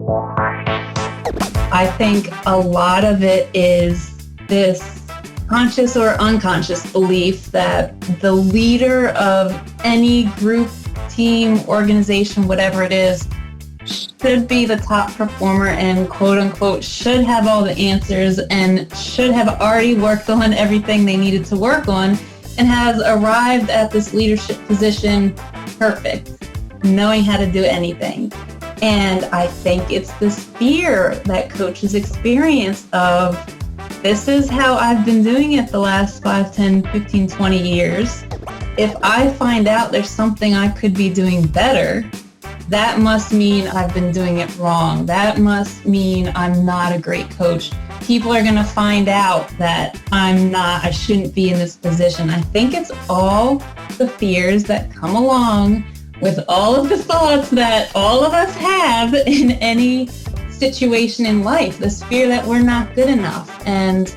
I think a lot of it is this conscious or unconscious belief that the leader of any group, team, organization, whatever it is, should be the top performer and quote unquote should have all the answers and should have already worked on everything they needed to work on and has arrived at this leadership position perfect, knowing how to do anything. And I think it's this fear that coaches experience of, this is how I've been doing it the last 5, 10, 15, 20 years. If I find out there's something I could be doing better, that must mean I've been doing it wrong. That must mean I'm not a great coach. People are going to find out that I shouldn't be in this position. I think it's all the fears that come along with all of the thoughts that all of us have in any situation in life, this fear that we're not good enough. And,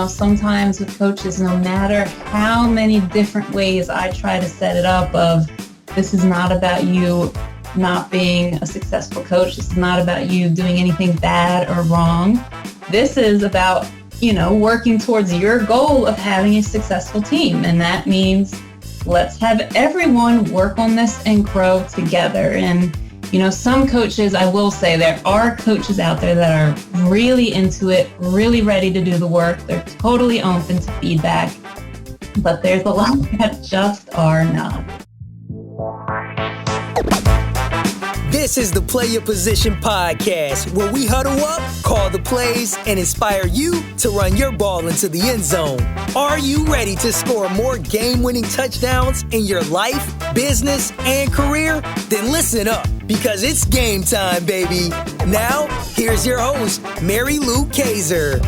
sometimes with coaches, no matter how many different ways I try to set it up of, this is not about you not being a successful coach. This is not about you doing anything bad or wrong. This is about, working towards your goal of having a successful team. And that means let's have everyone work on this and grow together. And, some coaches, I will say there are coaches out there that are really into it, really ready to do the work. They're totally open to feedback, but there's a lot that just are not. This is the Play Your Position podcast, where we huddle up, call the plays, and inspire you to run your ball into the end zone. Are you ready to score more game-winning touchdowns in your life, business, and career? Then listen up, because it's game time, baby. Now, here's your host, Mary Lou Kaiser.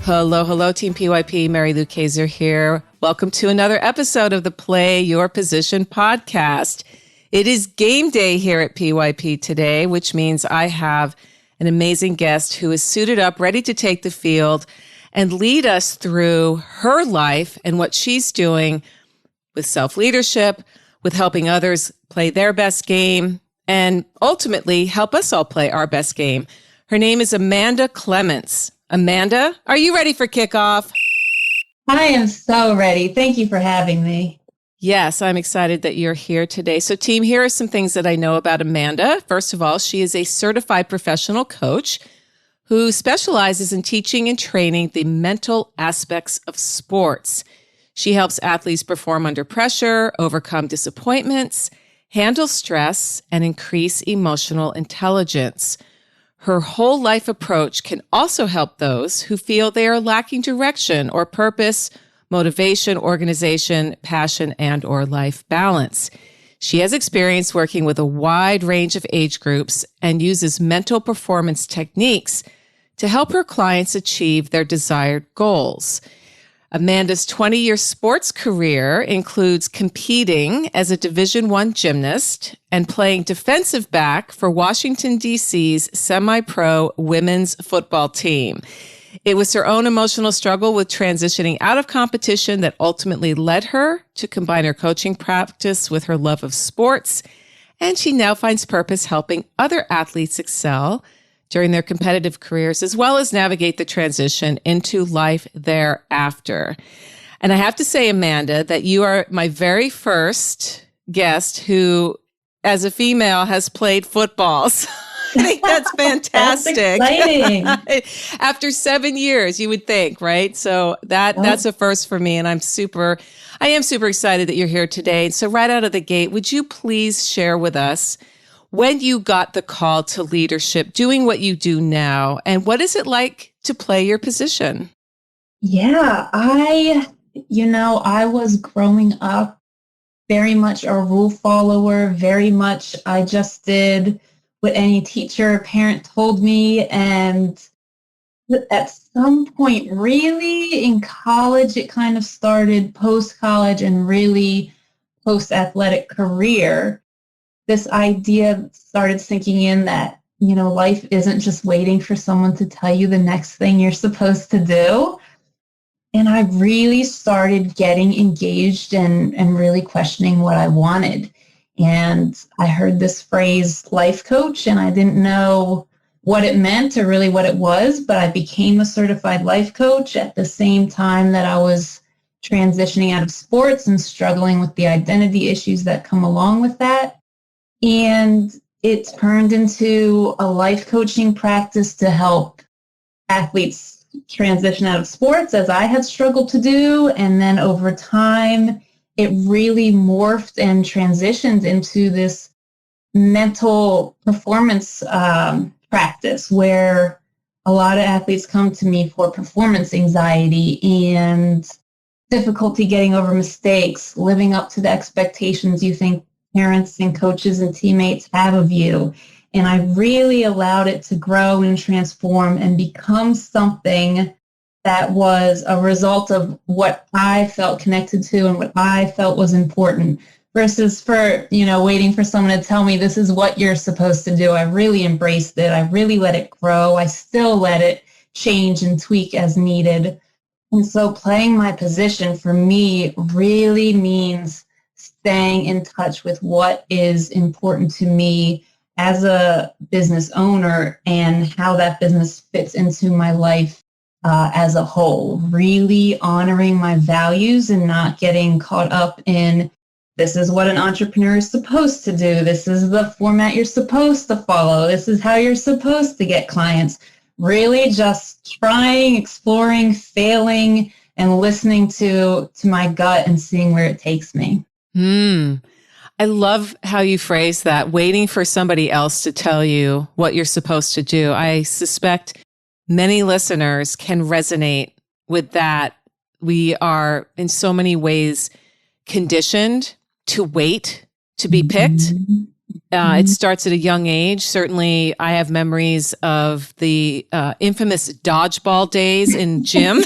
Hello, Team PYP. Mary Lou Kaiser here. Welcome to another episode of the Play Your Position podcast. It is game day here at PYP today, which means I have an amazing guest who is suited up, ready to take the field and lead us through her life and what she's doing with self-leadership, with helping others play their best game, and ultimately help us all play our best game. Her name is Amanda Clements. Amanda, are you ready for kickoff? I am so ready. Thank you for having me. Yes, I'm excited that you're here today. So team, here are some things that I know about Amanda. First of all, she is a certified professional coach who specializes in teaching and training the mental aspects of sports. She helps athletes perform under pressure, overcome disappointments, handle stress, and increase emotional intelligence. Her whole life approach can also help those who feel they are lacking direction or purpose, motivation, organization, passion, and or life balance. She has experience working with a wide range of age groups and uses mental performance techniques to help her clients achieve their desired goals. Amanda's 20-year sports career includes competing as a Division I gymnast and playing defensive back for Washington, D.C.'s semi-pro women's football team. It was her own emotional struggle with transitioning out of competition that ultimately led her to combine her coaching practice with her love of sports, and she now finds purpose helping other athletes excel during their competitive careers, as well as navigate the transition into life thereafter. And I have to say, Amanda, that you are my very first guest who, as a female, has played football. So I think that's fantastic. That's exciting. After 7 years, you would think, right? So that's a first for me, and I am super excited that you're here today. So right out of the gate, would you please share with us when you got the call to leadership, doing what you do now, and what is it like to play your position? Yeah, I was growing up very much a rule follower, very much I just did what any teacher or parent told me. And at some point, really in college, it kind of started post-college and really post-athletic career. This idea started sinking in that, life isn't just waiting for someone to tell you the next thing you're supposed to do. And I really started getting engaged and really questioning what I wanted. And I heard this phrase, life coach, and I didn't know what it meant or really what it was, but I became a certified life coach at the same time that I was transitioning out of sports and struggling with the identity issues that come along with that. And it turned into a life coaching practice to help athletes transition out of sports, as I had struggled to do. And then over time, it really morphed and transitioned into this mental performance practice where a lot of athletes come to me for performance anxiety and difficulty getting over mistakes, living up to the expectations you think parents and coaches and teammates have of you. And I really allowed it to grow and transform and become something that was a result of what I felt connected to and what I felt was important versus for, waiting for someone to tell me this is what you're supposed to do. I really embraced it. I really let it grow. I still let it change and tweak as needed. And so playing my position for me really means staying in touch with what is important to me as a business owner and how that business fits into my life as a whole, really honoring my values and not getting caught up in this is what an entrepreneur is supposed to do. This is the format you're supposed to follow. This is how you're supposed to get clients. Really just trying, exploring, failing, and listening to my gut and seeing where it takes me. I love how you phrase that, waiting for somebody else to tell you what you're supposed to do. I suspect many listeners can resonate with that. We are in so many ways conditioned to wait to be picked. It starts at a young age. Certainly, I have memories of the infamous dodgeball days in gym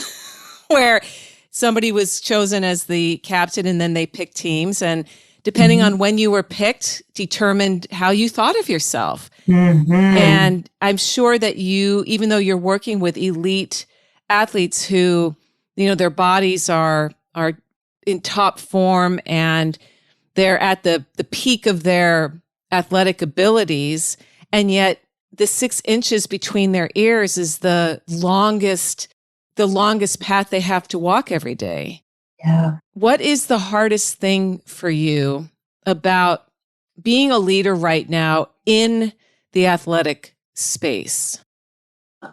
where somebody was chosen as the captain and then they picked teams. And depending on when you were picked, determined how you thought of yourself. And I'm sure that you, even though you're working with elite athletes who, their bodies are in top form and they're at the peak of their athletic abilities, and yet the 6 inches between their ears is the longest path they have to walk every day. Yeah. What is the hardest thing for you about being a leader right now in the athletic space?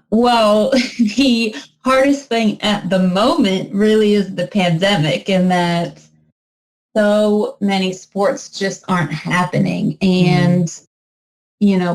Well, the hardest thing at the moment really is the pandemic, and that so many sports just aren't happening. And,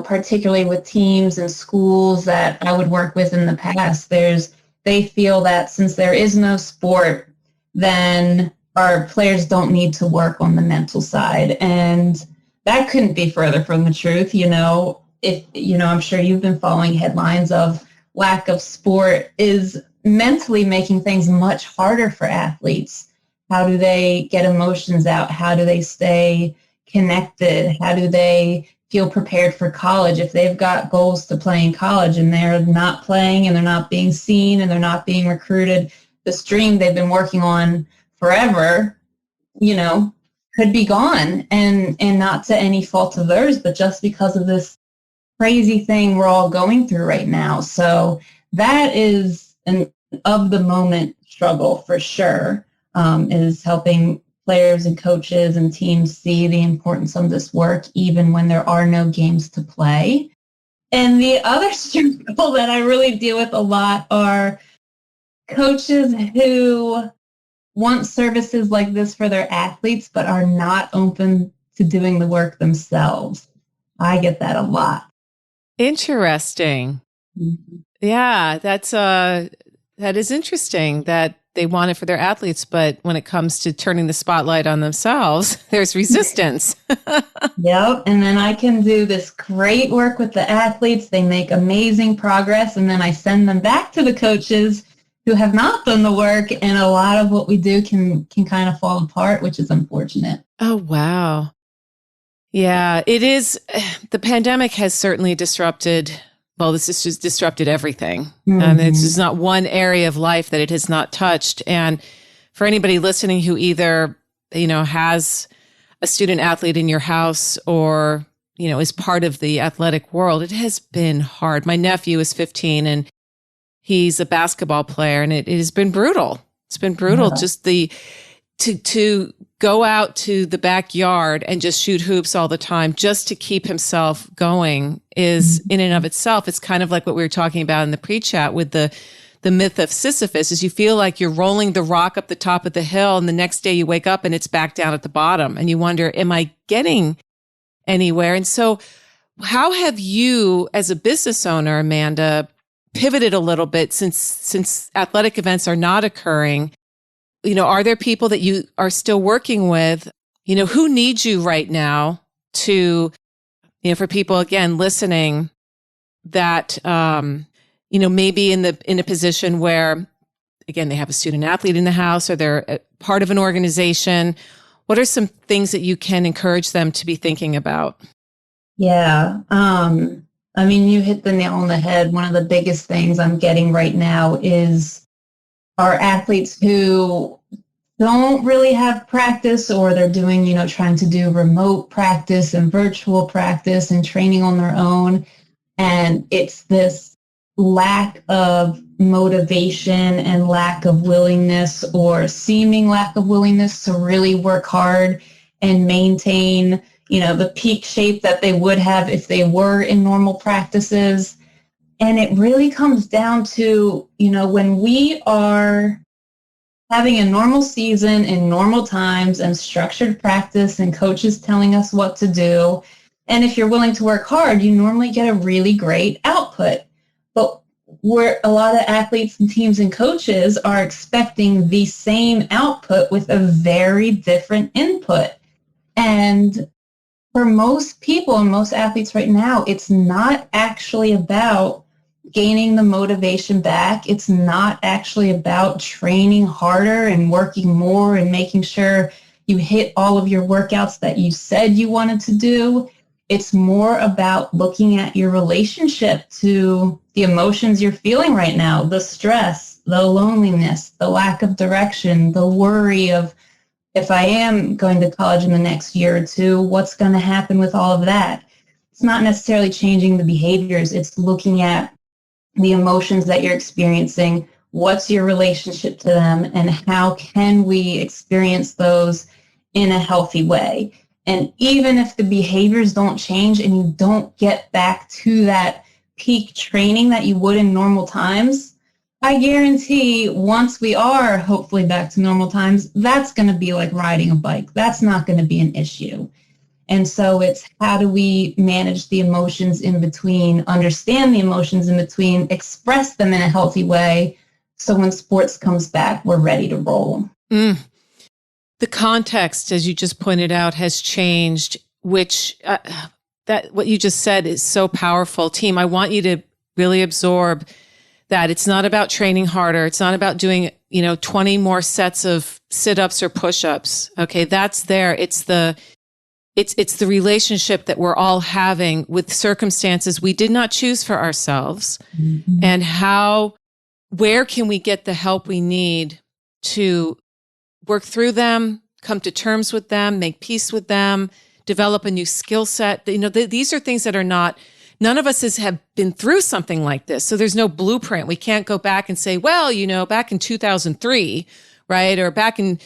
particularly with teams and schools that I would work with in the past, they feel that since there is no sport, then our players don't need to work on the mental side. And that couldn't be further from the truth. I'm sure you've been following headlines of lack of sport is mentally making things much harder for athletes. How do they get emotions out? How do they stay connected? How do they feel prepared for college? If they've got goals to play in college and they're not playing and they're not being seen and they're not being recruited, this dream they've been working on forever, could be gone, and not to any fault of theirs, but just because of this crazy thing we're all going through right now. So that is an of the moment struggle for sure, is helping players and coaches and teams see the importance of this work, even when there are no games to play. And the other struggle that I really deal with a lot are coaches who want services like this for their athletes, but are not open to doing the work themselves. I get that a lot. Interesting. Yeah, that is interesting that they want it for their athletes, but when it comes to turning the spotlight on themselves, there's resistance. Yep. And then I can do this great work with the athletes. They make amazing progress. And then I send them back to the coaches who have not done the work. And a lot of what we do can kind of fall apart, which is unfortunate. Oh, wow. Yeah, it is. The pandemic has certainly disrupted. Well, this has just disrupted everything. It's just not one area of life that it has not touched. And for anybody listening who either, has a student athlete in your house or, is part of the athletic world, it has been hard. My nephew is 15 and he's a basketball player, and it has been brutal. It's been brutal. Yeah. Just to go out to the backyard and just shoot hoops all the time just to keep himself going is in and of itself. It's kind of like what we were talking about in the pre-chat with the myth of Sisyphus, is you feel like you're rolling the rock up the top of the hill, and the next day you wake up and it's back down at the bottom, and you wonder, am I getting anywhere? And so how have you, as a business owner, Amanda, pivoted a little bit since athletic events are not occurring? Are there people that you are still working with? Who needs you right now to, for people, again, listening that, maybe in a position where, again, they have a student athlete in the house or they're a part of an organization. What are some things that you can encourage them to be thinking about? Yeah. You hit the nail on the head. One of the biggest things I'm getting right now is our athletes who don't really have practice, or they're doing, trying to do remote practice and virtual practice and training on their own. And it's this lack of motivation and lack of willingness, or seeming lack of willingness, to really work hard and maintain, the peak shape that they would have if they were in normal practices. And it really comes down to, when we are having a normal season in normal times and structured practice and coaches telling us what to do, and if you're willing to work hard, you normally get a really great output. But where a lot of athletes and teams and coaches are expecting the same output with a very different input. And for most people and most athletes right now, it's not actually about gaining the motivation back. It's not actually about training harder and working more and making sure you hit all of your workouts that you said you wanted to do. It's more about looking at your relationship to the emotions you're feeling right now, the stress, the loneliness, the lack of direction, the worry of, if I am going to college in the next year or two, what's going to happen with all of that? It's not necessarily changing the behaviors. It's looking at the emotions that you're experiencing. What's your relationship to them, and how can we experience those in a healthy way? And even if the behaviors don't change and you don't get back to that peak training that you would in normal times, I guarantee once we are hopefully back to normal times, that's going to be like riding a bike. That's not going to be an issue. And so it's, how do we manage the emotions in between, understand the emotions in between, express them in a healthy way, so when sports comes back, we're ready to roll. The context, as you just pointed out, has changed, which that what you just said is so powerful. Team, I want you to really absorb that it's not about training harder. It's not about doing, 20 more sets of sit-ups or push-ups. Okay, that's there. It's the relationship that we're all having with circumstances we did not choose for ourselves, and where can we get the help we need to work through them, come to terms with them, make peace with them, develop a new skill set. These are things that are not, none of us have been through something like this. So there's no blueprint. We can't go back and say, well, back in 2003, right? Or back in,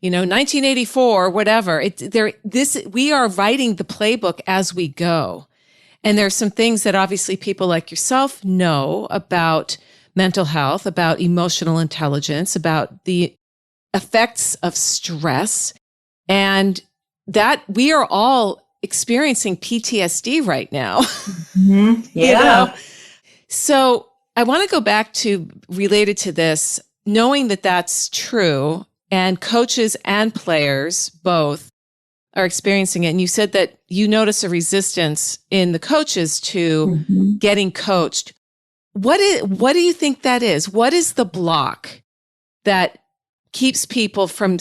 1984, whatever. We are writing the playbook as we go. And there's some things that obviously people like yourself know about mental health, about emotional intelligence, about the effects of stress, and that we are all experiencing PTSD right now. Yeah. So I want to go back to, related to this, knowing that that's true, and coaches and players both are experiencing it. And you said that you notice a resistance in the coaches to getting coached. What do you think that is? What is the block that keeps people from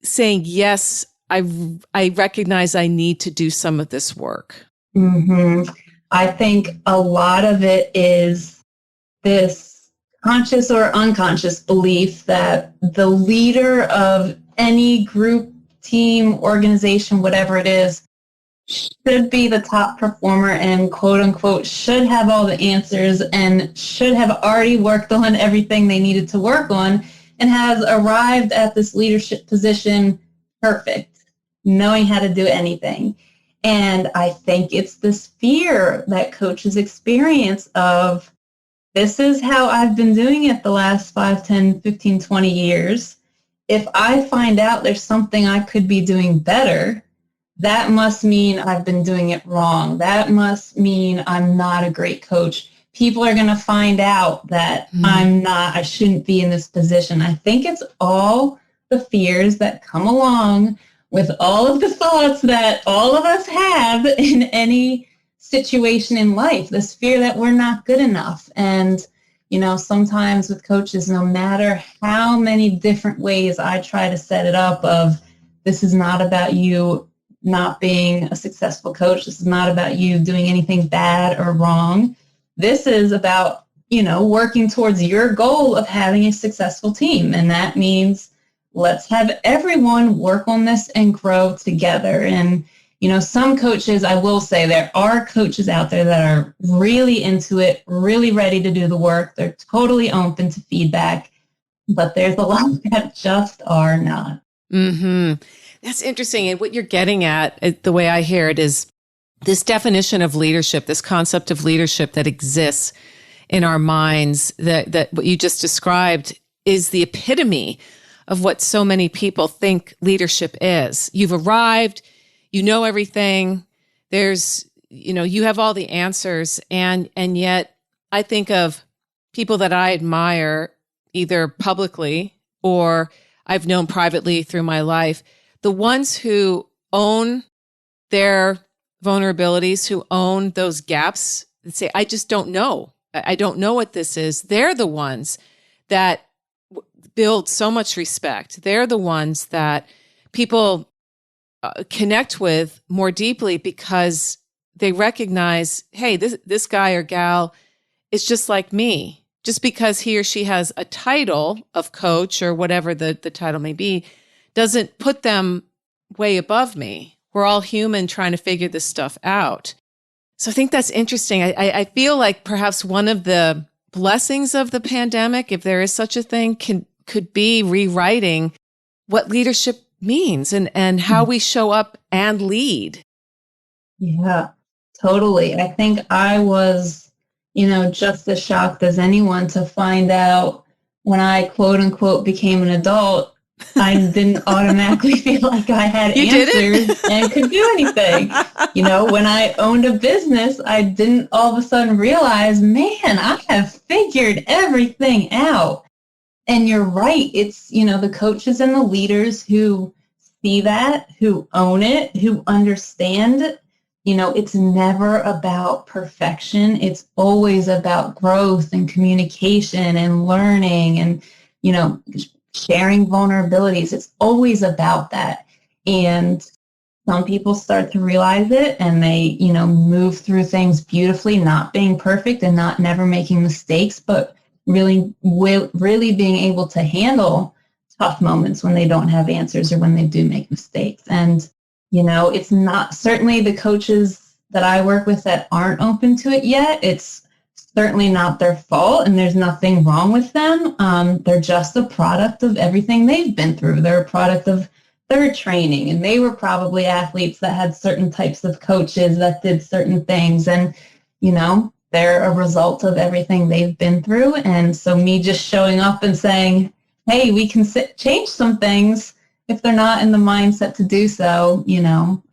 saying, yes, I recognize I need to do some of this work? I think a lot of it is this conscious or unconscious belief that the leader of any group, team, organization, whatever it is, should be the top performer and quote unquote should have all the answers and should have already worked on everything they needed to work on and has arrived at this leadership position perfect, knowing how to do anything. And I think it's this fear that coaches experience of, this is how I've been doing it the last 5, 10, 15, 20 years. If I find out there's something I could be doing better, that must mean I've been doing it wrong. That must mean I'm not a great coach. People are going to find out that I shouldn't be in this position. I think it's all the fears that come along with all of the thoughts that all of us have in any situation in life, this fear that we're not good enough. And, sometimes with coaches, no matter how many different ways I try to set it up of, this is not about you not being a successful coach. This is not about you doing anything bad or wrong. This is about, working towards your goal of having a successful team. And that means let's have everyone work on this and grow together. And, some coaches, I will say there are coaches out there that are really into it, really ready to do the work. They're totally open to feedback, but there's a lot that just are not. Mm-hmm. That's interesting. And what you're getting at, the way I hear it, is this definition of leadership, this concept of leadership that exists in our minds, that what you just described is the epitome of what so many people think leadership is. You've arrived, you know everything, there's, you have all the answers. And yet I think of people that I admire, either publicly or I've known privately through my life, the ones who own their vulnerabilities, who own those gaps, and say, I just don't know. I don't know what this is. They're the ones that build so much respect. They're the ones that people connect with more deeply because they recognize, hey, this guy or gal is just like me. Just because he or she has a title of coach or whatever the title may be, doesn't put them way above me. We're all human trying to figure this stuff out. So I think that's interesting. I feel like perhaps one of the blessings of the pandemic, if there is such a thing, could be rewriting what leadership means and how we show up and lead. Yeah, totally. I think I was, just as shocked as anyone to find out when I quote unquote became an adult, I didn't automatically feel like I had answers and could do anything. When I owned a business, I didn't all of a sudden realize, man, I have figured everything out. And you're right. It's, the coaches and the leaders who see that, who own it, who understand it. It's never about perfection. It's always about growth and communication and learning and, sharing vulnerabilities. It's always about that. And some people start to realize it and they, move through things beautifully, not being perfect and not never making mistakes, but really being able to handle tough moments when they don't have answers or when they do make mistakes. And, it's not certainly the coaches that I work with that aren't open to it yet. It's certainly not their fault and there's nothing wrong with them. They're just a product of everything they've been through. They're a product of their training, and they were probably athletes that had certain types of coaches that did certain things. And, they're a result of everything they've been through. And so me just showing up and saying, hey, we can change some things if they're not in the mindset to do so.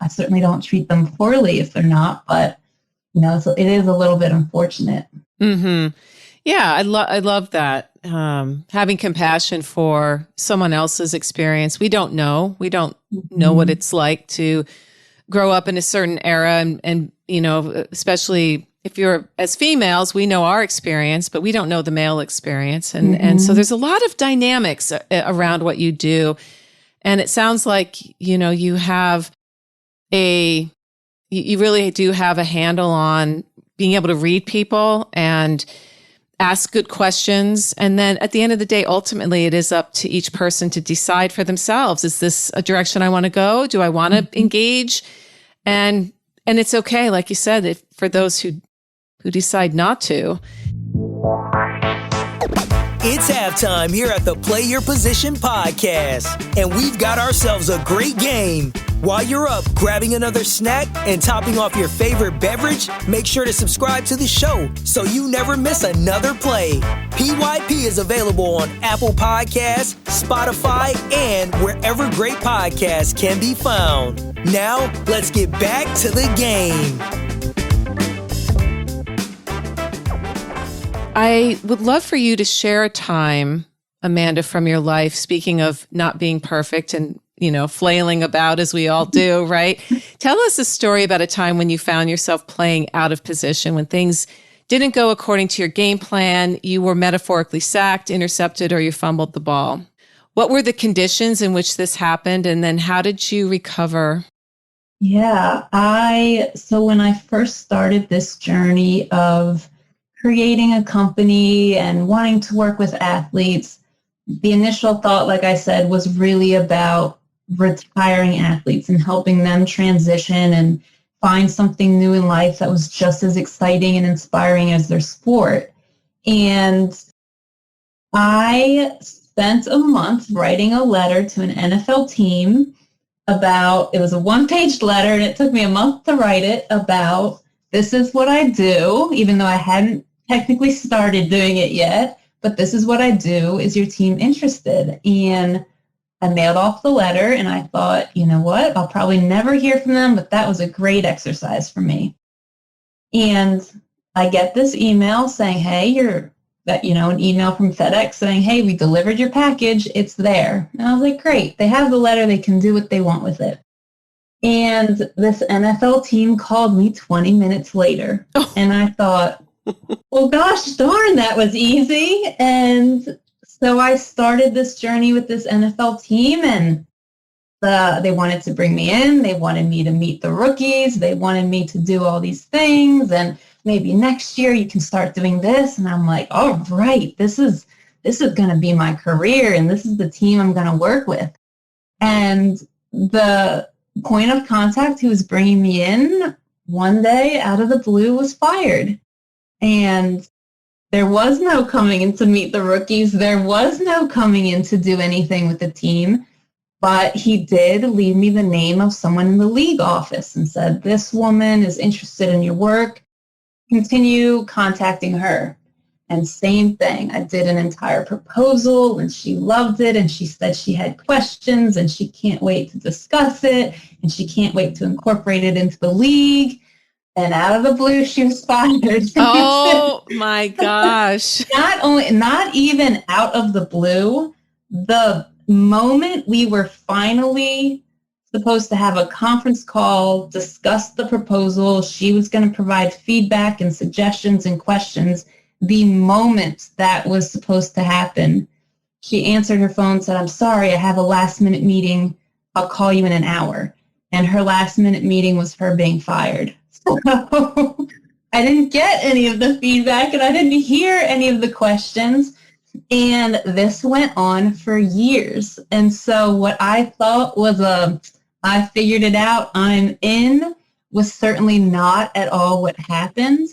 I certainly don't treat them poorly if they're not, but, so it is a little bit unfortunate. Mm-hmm. Yeah, I love that. Having compassion for someone else's experience. We don't know what it's like to grow up in a certain era and especially if you're as females, we know our experience, but we don't know the male experience. And so there's a lot of dynamics around what you do. And it sounds like, you have you really do have a handle on being able to read people and ask good questions. And then at the end of the day, ultimately, it is up to each person to decide for themselves. Is this a direction I want to go? Do I want to engage? And it's okay, like you said, for those who decide not to. It's halftime here at the Play Your Position podcast, and we've got ourselves a great game. While you're up grabbing another snack and topping off your favorite beverage, make sure to subscribe to the show so you never miss another play. PYP is available on Apple Podcasts, Spotify, and wherever great podcasts can be found. Now, let's get back to the game. I would love for you to share a time, Amanda, from your life, speaking of not being perfect and, flailing about as we all do, right? Tell us a story about a time when you found yourself playing out of position, when things didn't go according to your game plan, you were metaphorically sacked, intercepted, or you fumbled the ball. What were the conditions in which this happened, and then how did you recover? Yeah, so when I first started this journey of creating a company and wanting to work with athletes, the initial thought, like I said, was really about retiring athletes and helping them transition and find something new in life that was just as exciting and inspiring as their sport. And I spent a month writing a letter to an NFL team it was a one-page letter, and it took me a month to write it, about this is what I do, even though I hadn't technically started doing it yet, but this is what I do. Is your team interested? And I mailed off the letter, and I thought, you know what? I'll probably never hear from them, but that was a great exercise for me. And I get this email saying, hey, an email from FedEx saying, hey, we delivered your package. It's there. And I was like, great. They have the letter. They can do what they want with it. And this NFL team called me 20 minutes later. And I thought, well, gosh darn, that was easy. And so I started this journey with this NFL team, and they wanted to bring me in. They wanted me to meet the rookies. They wanted me to do all these things. And maybe next year you can start doing this. And I'm like, all right, this is going to be my career, and this is the team I'm going to work with. And the point of contact who was bringing me in one day out of the blue was fired. And there was no coming in to meet the rookies. There was no coming in to do anything with the team. But he did leave me the name of someone in the league office and said, this woman is interested in your work. Continue contacting her. And same thing. I did an entire proposal, and she loved it. And she said she had questions, and she can't wait to discuss it. And she can't wait to incorporate it into the league. And out of the blue, she was fired. Oh my gosh. Not even out of the blue. The moment we were finally supposed to have a conference call, discuss the proposal, she was going to provide feedback and suggestions and questions. The moment that was supposed to happen, she answered her phone, said, I'm sorry, I have a last minute meeting. I'll call you in an hour. And her last minute meeting was her being fired. So I didn't get any of the feedback, and I didn't hear any of the questions. And this went on for years. And so what I thought was I figured it out, I'm in, was certainly not at all what happened.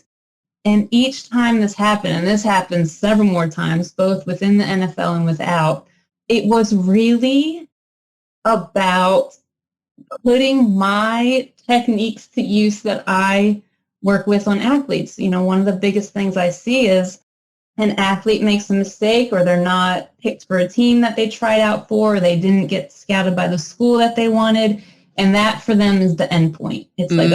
And each time this happened, and this happened several more times, both within the NFL and without, it was really about putting my techniques to use that I work with on athletes. One of the biggest things I see is an athlete makes a mistake, or they're not picked for a team that they tried out for, or they didn't get scouted by the school that they wanted. And that for them is the end point. It's like,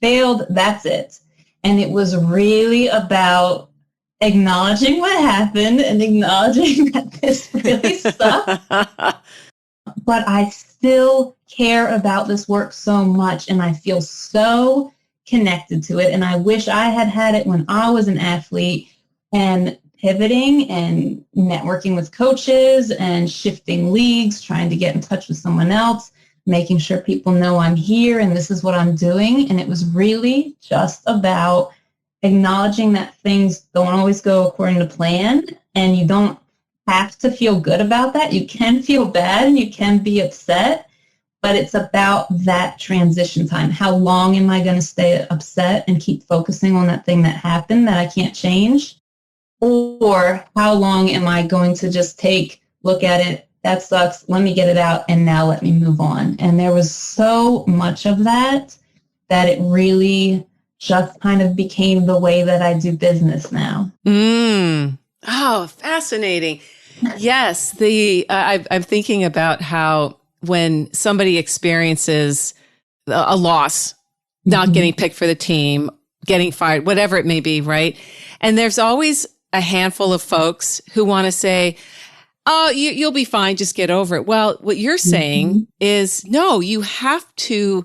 failed, that's it. And it was really about acknowledging what happened and acknowledging that this really sucked. But I still care about this work so much, and I feel so connected to it. And I wish I had had it when I was an athlete, and pivoting and networking with coaches and shifting leagues, trying to get in touch with someone else, making sure people know I'm here and this is what I'm doing. And it was really just about acknowledging that things don't always go according to plan, and you don't have to feel good about that. You can feel bad and you can be upset, but it's about that transition time. How long am I going to stay upset and keep focusing on that thing that happened that I can't change? Or how long am I going to just look at it, that sucks, let me get it out, and now let me move on. And there was so much of that it really just kind of became the way that I do business now. Oh, fascinating. Yes, I'm thinking about how when somebody experiences a loss, not getting picked for the team, getting fired, whatever it may be, right? And there's always a handful of folks who want to say, oh, you'll be fine, just get over it. Well, what you're saying is, no, you have to,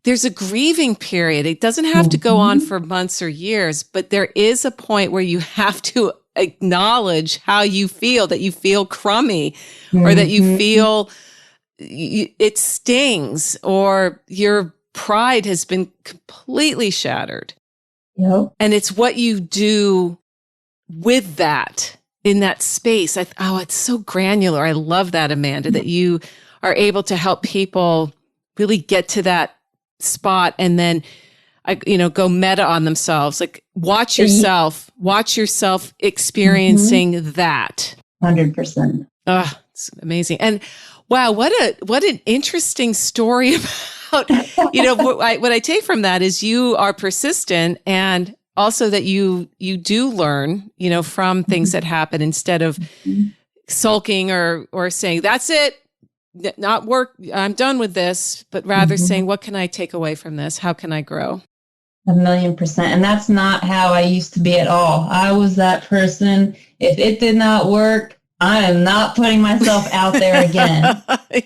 there's a grieving period. It doesn't have to go on for months or years, but there is a point where you have to acknowledge how you feel, that you feel crummy or that you feel it stings or your pride has been completely shattered. Yep. And it's what you do with that in that space. It's so granular. I love that, Amanda, that you are able to help people really get to that spot and then, go meta on themselves. Like watch yourself experiencing that. 100%. Oh, it's amazing. And wow, what an interesting story about, what I take from that is you are persistent and also that you do learn, from things that happen instead of sulking or saying, that's it, not work, I'm done with this, but rather saying, what can I take away from this? How can I grow? 1,000,000%. And that's not how I used to be at all. I was that person. If it did not work, I am not putting myself out there again.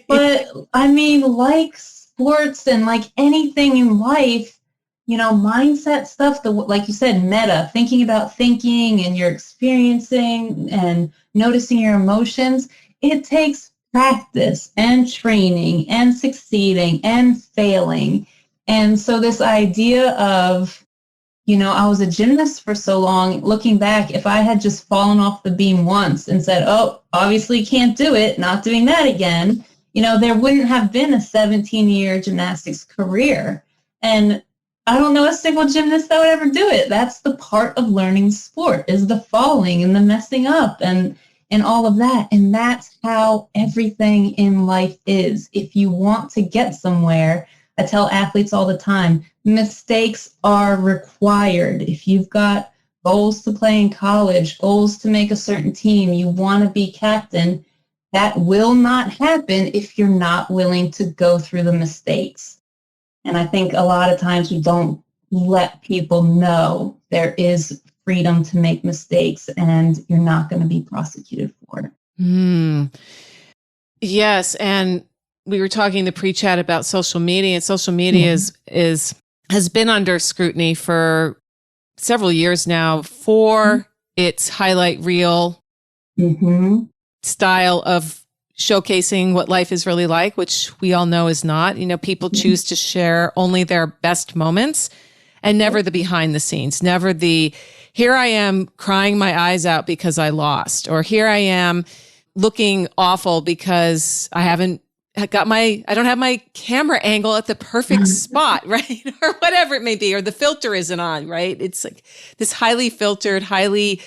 But I mean, like sports and like anything in life, mindset stuff, like you said, meta, thinking about thinking and you're experiencing and noticing your emotions, it takes practice and training and succeeding and failing. And so this idea of, I was a gymnast for so long, looking back, if I had just fallen off the beam once and said, oh, obviously can't do it, not doing that again, there wouldn't have been a 17-year gymnastics career. And I don't know a single gymnast that would ever do it. That's the part of learning sport, is the falling and the messing up and all of that. And that's how everything in life is. If you want to get somewhere, I tell athletes all the time, mistakes are required. If you've got goals to play in college, goals to make a certain team, you want to be captain, that will not happen if you're not willing to go through the mistakes. And I think a lot of times we don't let people know there is freedom to make mistakes and you're not going to be prosecuted for it. Yes. And we were talking in the pre-chat about social media, and social media has been under scrutiny for several years now for its highlight reel style of showcasing what life is really like, which we all know is not. People choose to share only their best moments and never the behind the scenes, never the, here I am crying my eyes out because I lost, or here I am looking awful because I don't have my camera angle at the perfect spot, right? Or whatever it may be, or the filter isn't on, right? It's like this highly filtered, highly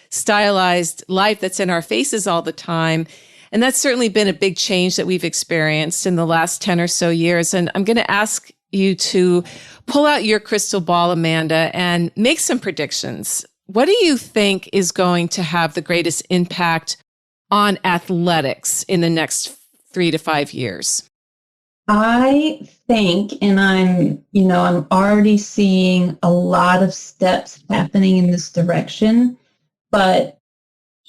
stylized life that's in our faces all the time. And that's certainly been a big change that we've experienced in the last 10 or so years. And I'm going to ask you to pull out your crystal ball, Amanda, and make some predictions. What do you think is going to have the greatest impact on athletics in the next 3 to 5 years? I think, and I'm already seeing a lot of steps happening in this direction, but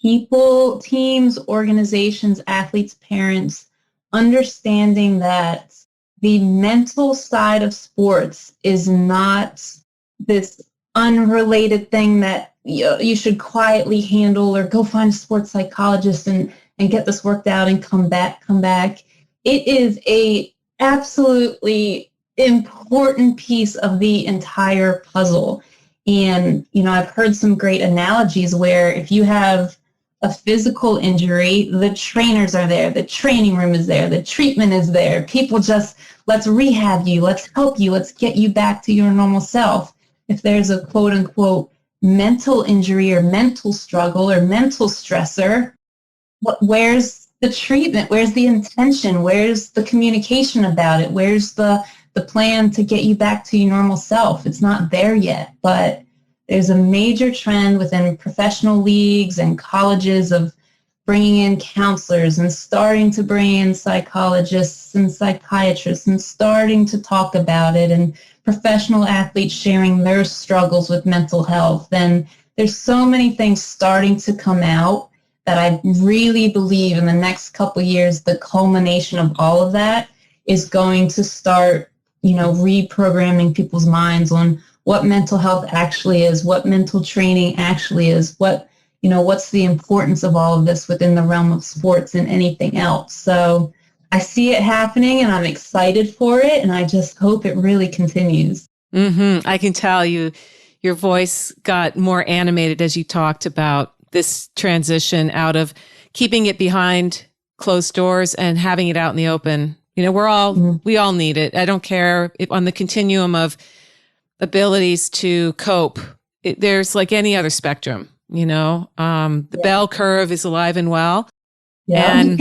people, teams, organizations, athletes, parents, understanding that the mental side of sports is not this unrelated thing that you should quietly handle or go find a sports psychologist and get this worked out and come back. It is a absolutely important piece of the entire puzzle. And, I've heard some great analogies where if you have a physical injury, the trainers are there, the training room is there, the treatment is there. People just, let's rehab you, let's help you, let's get you back to your normal self. If there's a quote unquote mental injury or mental struggle or mental stressor, where's the treatment? Where's the intention? Where's the communication about it? Where's the plan to get you back to your normal self? It's not there yet, but there's a major trend within professional leagues and colleges of bringing in counselors and starting to bring in psychologists and psychiatrists and starting to talk about it, and professional athletes sharing their struggles with mental health. And there's so many things starting to come out that I really believe in the next couple of years, the culmination of all of that is going to start, reprogramming people's minds on what mental health actually is, what mental training actually is, what's the importance of all of this within the realm of sports and anything else. So I see it happening and I'm excited for it, and I just hope it really continues. I can tell your voice got more animated as you talked about this transition out of keeping it behind closed doors and having it out in the open. We all need it. I don't care if on the continuum of abilities to cope, there's like any other spectrum, the bell curve is alive and well. Yeah.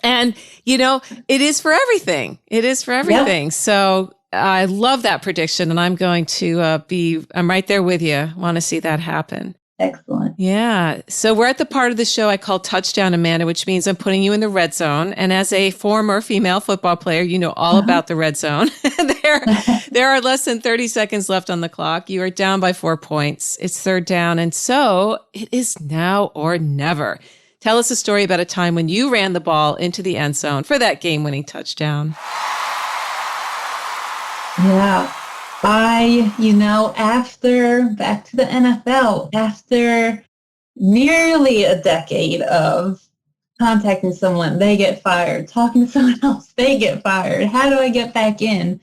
And it is for everything. It is for everything. Yep. So I love that prediction, and I'm going to I'm right there with you. Want to see that happen. Excellent. Yeah. So we're at the part of the show I call Touchdown Amanda, which means I'm putting you in the red zone. And as a former female football player, you know all about the red zone. There are less than 30 seconds left on the clock. You are down by 4 points. It's third down. And so it is now or never. Tell us a story about a time when you ran the ball into the end zone for that game-winning touchdown. Yeah. Back to the NFL, after nearly a decade of contacting someone, they get fired, talking to someone else, they get fired. How do I get back in?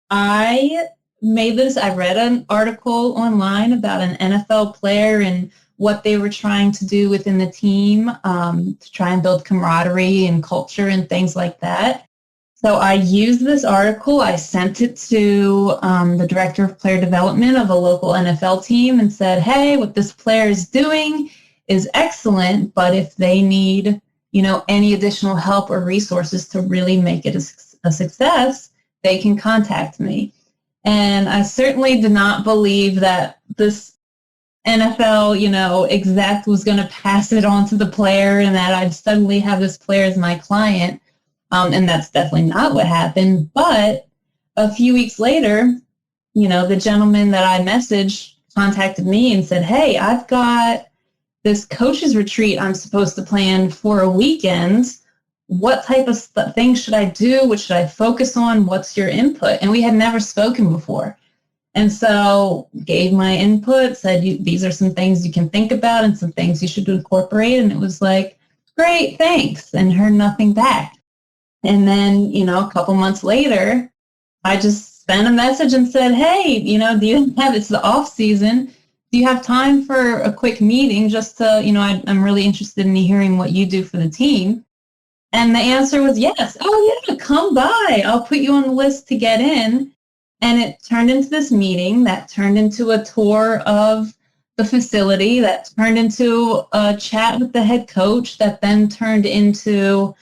I read an article online about an NFL player and what they were trying to do within the team to try and build camaraderie and culture and things like that. So I used this article, I sent it to the director of player development of a local NFL team and said, hey, what this player is doing is excellent, but if they need, any additional help or resources to really make it a success, they can contact me. And I certainly did not believe that this NFL, exec was going to pass it on to the player and that I'd suddenly have this player as my client. And that's definitely not what happened. But a few weeks later, the gentleman that I messaged contacted me and said, hey, I've got this coach's retreat I'm supposed to plan for a weekend. What type of things should I do? What should I focus on? What's your input? And we had never spoken before. And so gave my input, said, these are some things you can think about and some things you should incorporate. And it was like, great, thanks. And heard nothing back. And then, a couple months later, I just sent a message and said, hey, it's the off season. Do you have time for a quick meeting just to, I'm really interested in hearing what you do for the team. And the answer was yes. Oh, yeah, come by. I'll put you on the list to get in. And it turned into this meeting that turned into a tour of the facility, that turned into a chat with the head coach, that then turned into,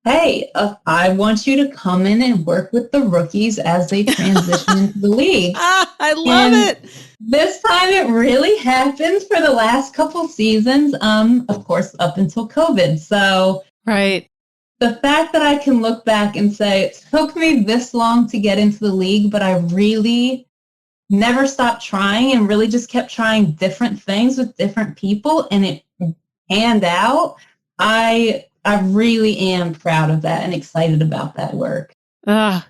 hey, I want you to come in and work with the rookies as they transition into the league. I love it. This time it really happened for the last couple seasons, of course, up until COVID. So right. The fact that I can look back and say, it took me this long to get into the league, but I really never stopped trying and really just kept trying different things with different people, and it panned out. I really am proud of that and excited about that work.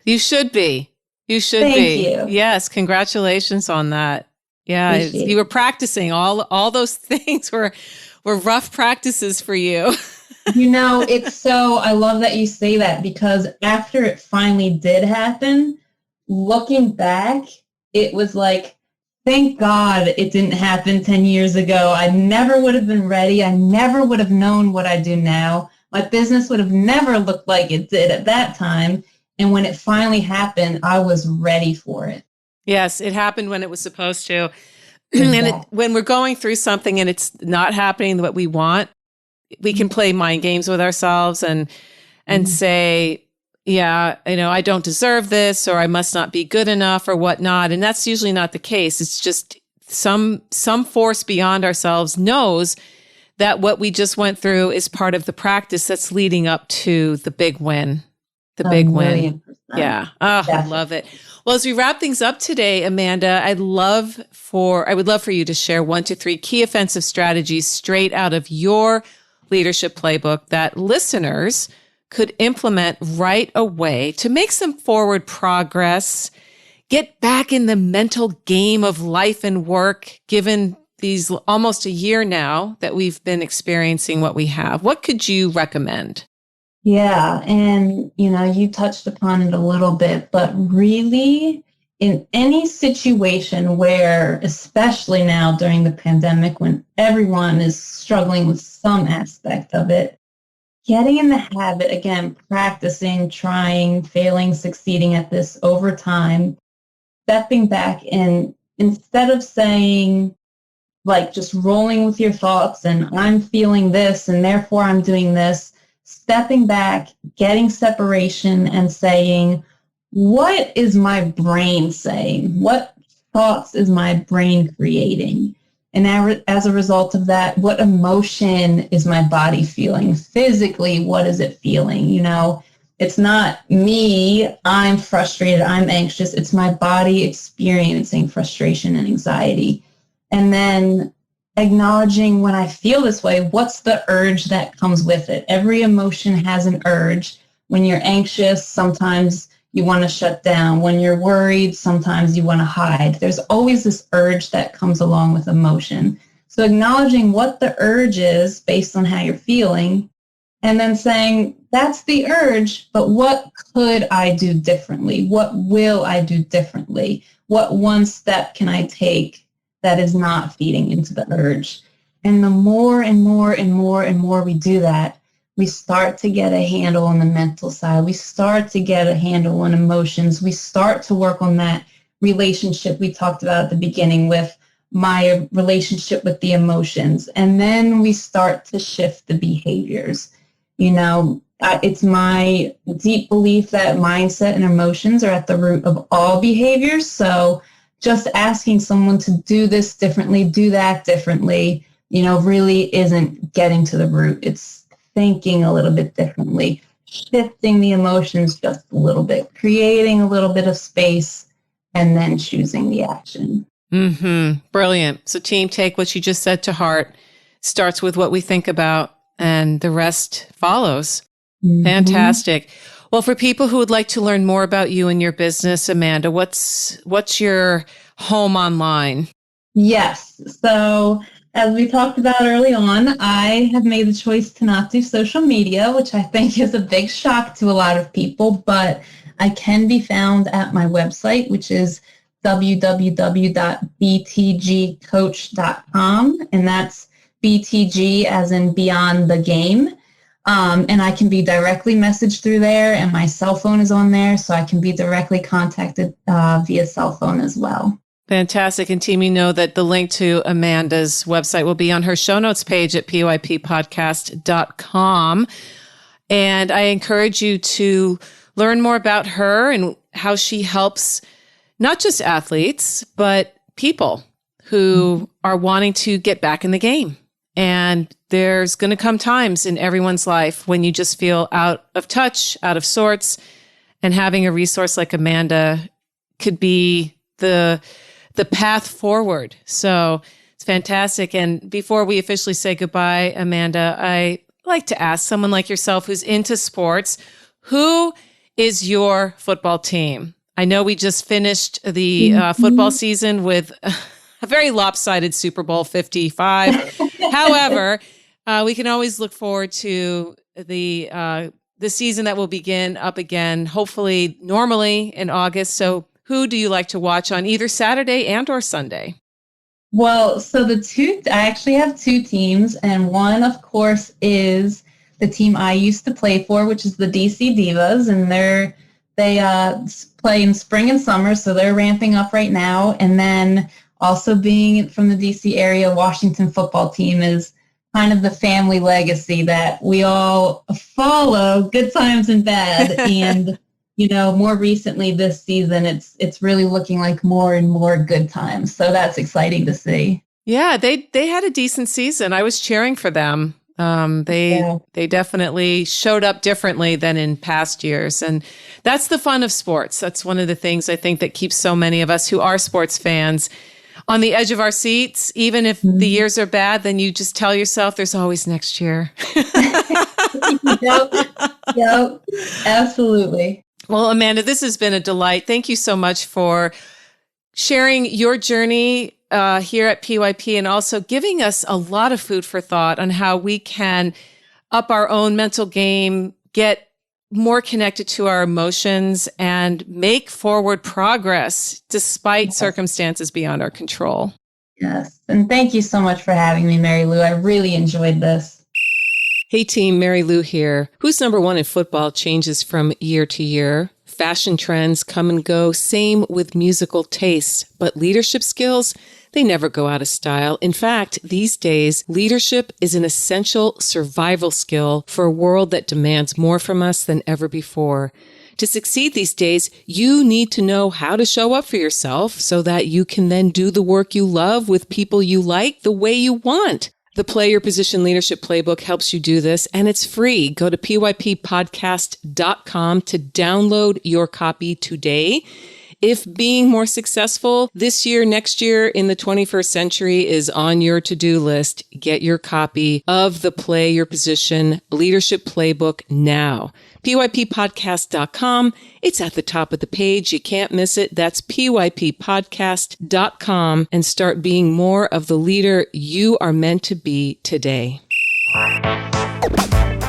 You should be. You should Thank be. You. Yes, congratulations on that. Yeah, you were practicing. All those things were rough practices for you. I love that you say that, because after it finally did happen, looking back, it was like thank God it didn't happen 10 years ago. I never would have been ready. I never would have known what I do now. My business would have never looked like it did at that time. And when it finally happened, I was ready for it. Yes, it happened when it was supposed to. Exactly. And when we're going through something and it's not happening what we want, we can play mind games with ourselves and say, yeah, I don't deserve this, or I must not be good enough, or whatnot. And that's usually not the case. It's just some force beyond ourselves knows that what we just went through is part of the practice that's leading up to the big win. The big win. Yeah. Oh, I love it. Well, as we wrap things up today, Amanda, I would love for you to share 1 to 3 key offensive strategies straight out of your leadership playbook that listeners could implement right away to make some forward progress, get back in the mental game of life and work, given these almost a year now that we've been experiencing what we have. What could you recommend? Yeah. And, you touched upon it a little bit, but really in any situation where, especially now during the pandemic, when everyone is struggling with some aspect of it, getting in the habit, again, practicing, trying, failing, succeeding at this over time, stepping back and instead of saying, like, just rolling with your thoughts and I'm feeling this and therefore I'm doing this, stepping back, getting separation and saying, what is my brain saying? What thoughts is my brain creating? And as a result of that, what emotion is my body feeling? Physically, what is it feeling? It's not me, I'm frustrated, I'm anxious. It's my body experiencing frustration and anxiety. And then acknowledging when I feel this way, what's the urge that comes with it? Every emotion has an urge. When you're anxious, sometimes you want to shut down. When you're worried, sometimes you want to hide. There's always this urge that comes along with emotion. So acknowledging what the urge is based on how you're feeling, and then saying, that's the urge, but what could I do differently? What will I do differently? What one step can I take that is not feeding into the urge? And the more and more and more and more we do that, we start to get a handle on the mental side. We start to get a handle on emotions. We start to work on that relationship we talked about at the beginning with my relationship with the emotions. And then we start to shift the behaviors. It's my deep belief that mindset and emotions are at the root of all behaviors. So just asking someone to do this differently, do that differently, really isn't getting to the root. It's thinking a little bit differently, shifting the emotions just a little bit, creating a little bit of space, and then choosing the action. Brilliant. So team, take what you just said to heart. Starts with what we think about and the rest follows. Fantastic. Well, for people who would like to learn more about you and your business, Amanda, what's your home online? Yes. So as we talked about early on, I have made the choice to not do social media, which I think is a big shock to a lot of people, but I can be found at my website, which is www.btgcoach.com, and that's BTG as in beyond the game. And I can be directly messaged through there, and my cell phone is on there, so I can be directly contacted via cell phone as well. Fantastic. And team, you know that the link to Amanda's website will be on her show notes page at pyppodcast.com. And I encourage you to learn more about her and how she helps not just athletes, but people who are wanting to get back in the game. And there's going to come times in everyone's life when you just feel out of touch, out of sorts, and having a resource like Amanda could be the path forward. So it's fantastic. And before we officially say goodbye, Amanda, I like to ask someone like yourself who's into sports, who is your football team? I know we just finished the football season with a very lopsided Super Bowl 55. However, we can always look forward to the season that will begin up again, hopefully normally in August. So who do you like to watch on either Saturday and or Sunday? Well, so I actually have two teams, and one, of course, is the team I used to play for, which is the DC Divas, and they play in spring and summer, so they're ramping up right now. And then also being from the DC area, Washington football team is kind of the family legacy that we all follow, good times and bad. And more recently this season, it's really looking like more and more good times. So that's exciting to see. Yeah, they had a decent season. I was cheering for them. They definitely showed up differently than in past years. And that's the fun of sports. That's one of the things I think that keeps so many of us who are sports fans on the edge of our seats. Even if the years are bad, then you just tell yourself there's always next year. Yep, absolutely. Well, Amanda, this has been a delight. Thank you so much for sharing your journey here at PYP and also giving us a lot of food for thought on how we can up our own mental game, get more connected to our emotions, and make forward progress despite circumstances beyond our control. Yes. And thank you so much for having me, Mary Lou. I really enjoyed this. Hey team, Mary Lou here. Who's number one in football changes from year to year. Fashion trends come and go, same with musical tastes. But leadership skills, they never go out of style. In fact, these days, leadership is an essential survival skill for a world that demands more from us than ever before. To succeed these days, you need to know how to show up for yourself so that you can then do the work you love with people you like the way you want. The Play Your Position Leadership Playbook helps you do this, and it's free. Go to pyppodcast.com to download your copy today. If being more successful this year, next year, in the 21st century is on your to-do list, get your copy of the Play Your Position Leadership Playbook now. pyppodcast.com. It's at the top of the page. You can't miss it. That's pyppodcast.com, and start being more of the leader you are meant to be today.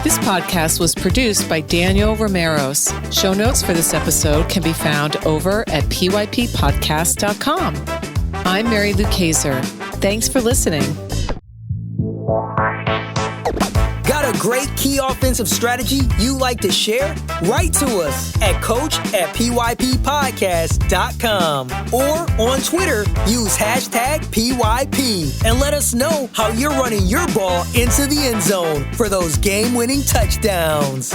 This podcast was produced by Daniel Romeros. Show notes for this episode can be found over at pyppodcast.com. I'm Mary Lou Kaiser. Thanks for listening. Got a great key offensive strategy you like to share? Write to us at coach@pyppodcast.com or on Twitter, use #PYP and let us know how you're running your ball into the end zone for those game-winning touchdowns.